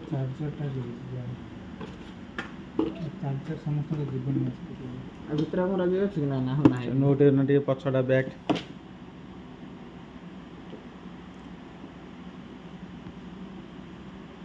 ଚାର୍ଜରଟା ଚାର୍ଜର ସମସ୍ତଙ୍କ ଜୀବନ ଅଛି। ଆଉ ଭିତରେ ଆମର ବି ଅଛି କି ନାହିଁ? ନା ନାହିଁ ନୋଟ ଟିକେ ପଛଟା ବ୍ୟାକ୍